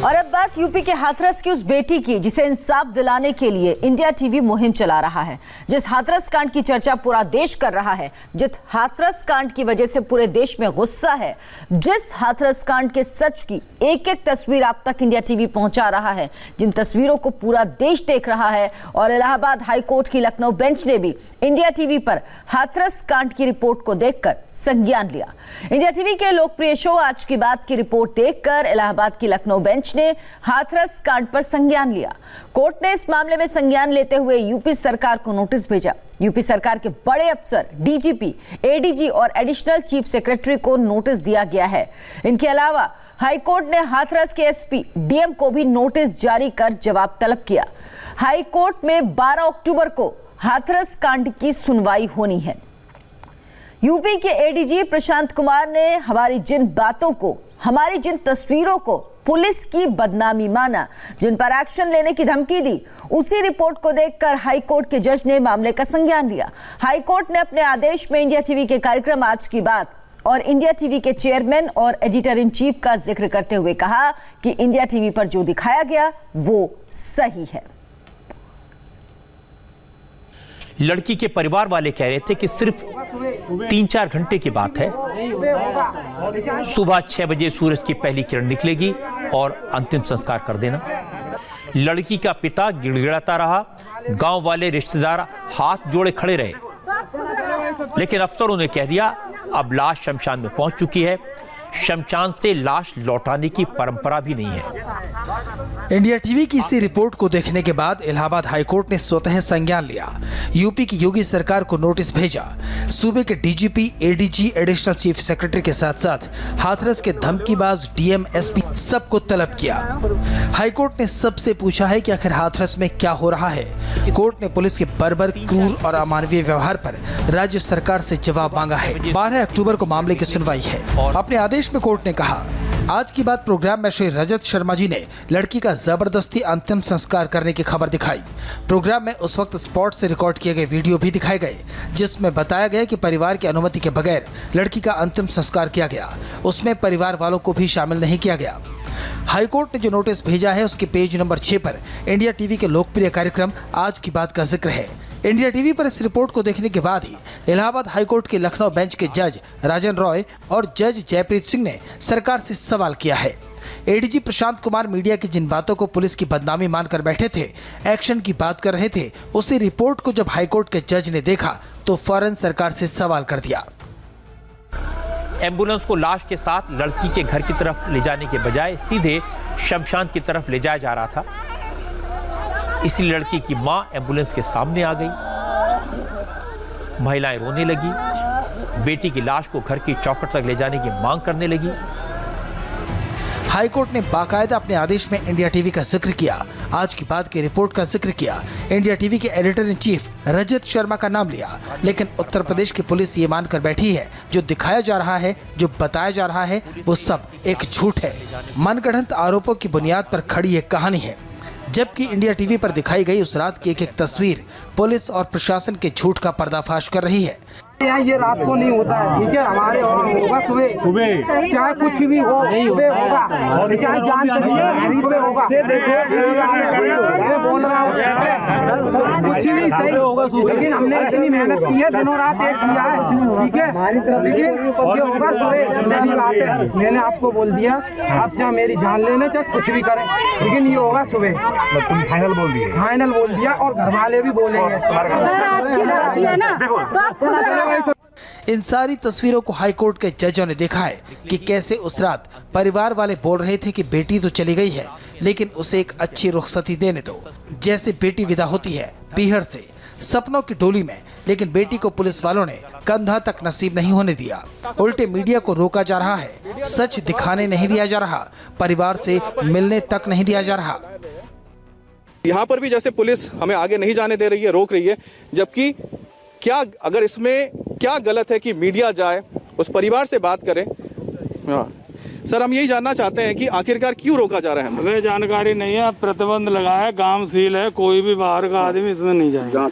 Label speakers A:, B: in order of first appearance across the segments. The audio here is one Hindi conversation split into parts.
A: और अब बात यूपी के हाथरस की उस बेटी की जिसे इंसाफ दिलाने के लिए इंडिया टीवी मुहिम चला रहा है। जिस हाथरस कांड की चर्चा पूरा देश कर रहा है, जिस हाथरस कांड की वजह से पूरे देश में गुस्सा है, जिस हाथरस कांड के सच की एक एक तस्वीर आप तक इंडिया टीवी पहुंचा रहा है, जिन तस्वीरों को पूरा देश देख रहा है। और इलाहाबाद हाईकोर्ट की लखनऊ बेंच ने भी इंडिया टीवी पर हाथरस कांड की रिपोर्ट को देखकर संज्ञान लिया। इंडिया टीवी के लोकप्रिय शो आज की बात की रिपोर्ट देखकर इलाहाबाद की लखनऊ बेंच ने हाथरस कांड पर संज्ञान लिया। कोर्ट ने इस मामले में संज्ञान लेते हुए यूपी सरकार को नोटिस भेजा। यूपी सरकार के बड़े अफसर डीजीपी, एडीजी और एडिशनल चीफ सेक्रेटरी को नोटिस दिया गया है। इनके अलावा हाईकोर्ट ने हाथरस के एसपी, डीएम को भी नोटिस जारी कर जवाब तलब किया। हाईकोर्ट में 12 अक्टूबर को हाथरस कांड की सुनवाई होनी है। यूपी के एडीजी प्रशांत कुमार ने हमारी जिन बातों को, हमारी जिन तस्वीरों को पुलिस की बदनामी माना, जिन पर एक्शन लेने की धमकी दी, उसी रिपोर्ट को देखकर हाईकोर्ट के जज ने मामले का संज्ञान लिया। हाईकोर्ट ने अपने आदेश में इंडिया टीवी के कार्यक्रम आज की बात और इंडिया टीवी के चेयरमैन और एडिटर इन चीफ का जिक्र करते हुए कहा कि इंडिया टीवी पर जो दिखाया गया वो सही है।
B: लड़की के परिवार वाले कह रहे थे कि सिर्फ 3-4 घंटे की बात है। सुबह 6 बजे सूरज की पहली किरण निकलेगी और अंतिम संस्कार कर देना। लड़की का पिता गिड़गिड़ाता रहा, गांव वाले रिश्तेदार हाथ जोड़े खड़े रहे, लेकिन अफसरों ने कह दिया अब लाश शमशान में पहुंच चुकी है। शमशान से लाश लौटाने की परंपरा भी नहीं है।
C: इंडिया टीवी की इसी रिपोर्ट को देखने के बाद इलाहाबाद हाईकोर्ट ने स्वतः संज्ञान लिया। यूपी की योगी सरकार को नोटिस भेजा। सूबे के DGP, ADG, additional chief secretary के साथ साथ हाथरस के धमकीबाज डीएम, एसपी सबको तलब किया। हाईकोर्ट ने सबसे पूछा है कि आखिर हाथरस में क्या हो रहा है। कोर्ट ने पुलिस के बर्बर, क्रूर और अमानवीय व्यवहार पर राज्य सरकार से जवाब मांगा है। 12 अक्टूबर को मामले की सुनवाई है। अपने आदेश में कोर्ट ने कहा, आज की बात प्रोग्राम में श्री रजत शर्मा जी ने लड़की का जबरदस्ती अंतिम संस्कार करने की खबर दिखाई। प्रोग्राम में उस वक्त स्पॉट से रिकॉर्ड किए गए वीडियो भी दिखाए गए, जिसमें बताया गया कि परिवार की अनुमति के बगैर लड़की का अंतिम संस्कार किया गया। उसमें परिवार वालों को भी शामिल नहीं किया गया। हाईकोर्ट ने जो नोटिस भेजा है उसके पेज नंबर 6 पर इंडिया टीवी के लोकप्रिय कार्यक्रम आज की बात का जिक्र है। इंडिया टीवी पर इस रिपोर्ट को देखने के बाद ही इलाहाबाद हाईकोर्ट के लखनऊ बेंच के जज राजन रॉय और जज जयप्रीत सिंह ने सरकार से सवाल किया है। एडीजी प्रशांत कुमार मीडिया की जिन बातों को पुलिस की बदनामी मानकर बैठे थे, एक्शन की बात कर रहे थे, उसी रिपोर्ट को जब हाईकोर्ट के जज ने देखा तो फौरन सरकार से सवाल कर दिया।
B: एम्बुलेंस को लाश के साथ लड़की के घर की तरफ ले जाने के बजाय सीधे शमशान की तरफ ले जाया जा रहा था। इसलिए लड़की की मां एम्बुलेंस के सामने आ गई। महिलाएं रोने लगी, बेटी की लाश को घर की चौखट तक ले जाने की मांग करने लगी।
C: हाईकोर्ट ने बाकायदा अपने आदेश में इंडिया टीवी का जिक्र किया, आज की बात की रिपोर्ट का जिक्र किया, इंडिया टीवी के editor in chief Rajat Sharma का नाम लिया। लेकिन उत्तर प्रदेश की पुलिस ये मानकर बैठी है जो दिखाया जा रहा है, जो बताया जा रहा है, वो सब एक झूठ है। मनगढ़ंत आरोपों की बुनियाद पर खड़ी एक कहानी है। जबकि इंडिया टीवी पर दिखाई गई उस रात की एक एक तस्वीर पुलिस और प्रशासन के झूठ का पर्दाफाश कर रही है।
D: ये रात को नहीं होता है, ठीक है। हमारे होगा सुबह, चाहे कुछ भी हो, सुबह होगा, चाहे जान चलिए सुबह होगा। बोल रहा हूँ कुछ भी सही होगा, लेकिन हमने इतनी मेहनत की है, दिनों रात एक किया है, ठीक है। लेकिन ये होगा सुबह, मेरी बात है, मैंने आपको बोल दिया, आप चाहे मेरी जान लेना चाहे कुछ भी करें, लेकिन ये होगा सुबह।
E: तुम फाइनल बोल दिए?
D: फाइनल बोल दिया और घर वाले भी बोलेंगे।
C: इन सारी तस्वीरों को हाईकोर्ट के जजों ने देखा है कि कैसे उस रात परिवार वाले बोल रहे थे कि बेटी तो चली गई है, लेकिन उसे एक अच्छी रुखसती देने दो। जैसे बेटी विदा होती है पीहर से सपनों की डोली में, लेकिन बेटी को पुलिस वालों ने कंधा तक नसीब नहीं होने दिया। उल्टे मीडिया को रोका जा रहा है, सच दिखाने नहीं दिया जा रहा, परिवार से मिलने तक नहीं दिया जा रहा।
F: यहाँ पर भी जैसे पुलिस हमें आगे नहीं जाने दे रही है, रोक रही है, जबकि क्या अगर इसमें क्या गलत है कि मीडिया जाए, उस परिवार से बात करें। हाँ सर, हम यही जानना चाहते हैं कि आखिरकार क्यों रोका जा रहा है?
E: हमें जानकारी नहीं है। प्रतिबंध लगा है, गांव सील है, कोई भी बाहर का आदमी इसमें नहीं जाएगा।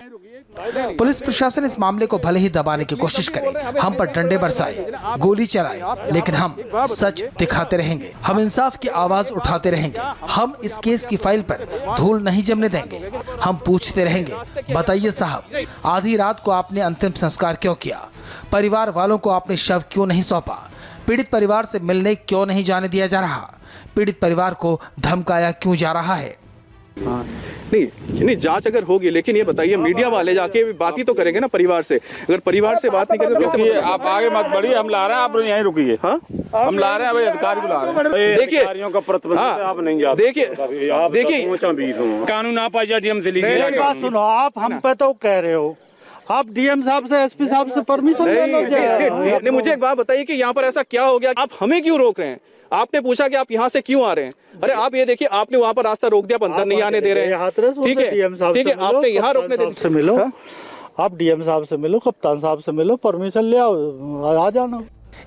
C: पुलिस प्रशासन इस मामले को भले ही दबाने की कोशिश करे, हम पर डंडे बरसाए, गोली चलाए, लेकिन हम सच दिखाते रहेंगे। हम इंसाफ की आवाज उठाते रहेंगे। हम इस केस की फाइल पर धूल नहीं जमने देंगे। हम पूछते रहेंगे, बताइए साहब, आधी रात को आपने अंतिम संस्कार क्यों किया? परिवार वालों को आपने शव क्यों नहीं सौंपा? पीड़ित परिवार से मिलने क्यों नहीं जाने दिया जा रहा? पीड़ित परिवार को धमकाया क्यों जा रहा है?
F: नहीं, जांच अगर होगी, लेकिन ये बताइए, मीडिया वाले जाके बात ही तो करेंगे ना परिवार से। अगर परिवार से बात नहीं करेंगे तो
E: रुकिए, आप आगे मत बढ़िए, हम ला रहे हैं, आप यहीं रुकिए। हाँ, हम ला रहे हैं, भाई अधिकारी को ला रहे हैं।
F: देखिए,
E: अधिकारियों का प्रतिबंध है, आप नहीं जा सकते। देखिए, कानून आप आ जाए डीएम से लीजिए।
G: मेरी बात सुनो, आप हम पे तो कह रहे हो, आप डीएम साहब से, एसपी साहब से परमिशन ले लो।
F: नहीं, मुझे एक बात बताइए कि यहाँ पर ऐसा क्या हो गया, आप हमें क्यों रोक रहे हैं? आपने पूछा कि आप यहाँ से क्यों आ रहे हैं? अरे आप ये देखिए, आपने वहाँ पर रास्ता रोक दिया, आप अंदर नहीं आने दे रहे हैं। ठीक है, ठीक है, आपने यहाँ रोकने से
G: मिलो, आप डीएम साहब से मिलो, कप्तान साहब से मिलो, परमिशन ले आओ, आ जाना।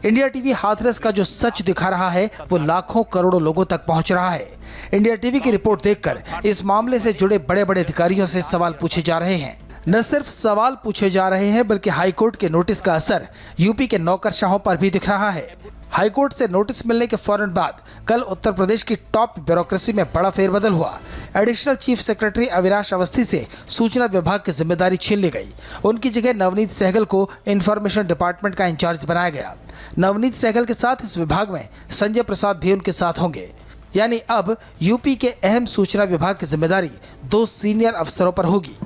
C: इंडिया टीवी हाथरस का जो सच दिखा रहा है वो लाखों करोड़ों लोगों तक पहुंच रहा है। इंडिया टीवी की रिपोर्ट देखकर इस मामले से जुड़े बड़े बड़े अधिकारियों से सवाल पूछे जा रहे हैं। न सिर्फ सवाल पूछे जा रहे हैं, बल्कि हाईकोर्ट के नोटिस का असर यूपी के नौकरशाहों पर भी दिख रहा है। हाईकोर्ट से नोटिस मिलने के फौरन बाद कल उत्तर प्रदेश की टॉप ब्यूरोक्रेसी में बड़ा फेरबदल हुआ। Additional chief secretary Avinash Awasthi से सूचना विभाग की जिम्मेदारी छीन ली गई। उनकी जगह नवनीत सहगल को इंफॉर्मेशन डिपार्टमेंट का इंचार्ज बनाया गया। नवनीत सहगल के साथ इस विभाग में संजय प्रसाद भी उनके साथ होंगे। यानी अब यूपी के अहम सूचना विभाग की जिम्मेदारी 2 सीनियर अफसरों पर होगी।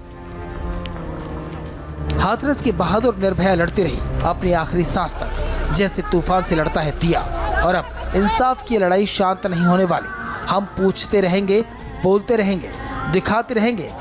C: हाथरस की बहादुर निर्भया लड़ती रही अपनी आखिरी सांस तक, जैसे तूफान से लड़ता है दिया। और अब इंसाफ की लड़ाई शांत नहीं होने वाली। हम पूछते रहेंगे, बोलते रहेंगे, दिखाते रहेंगे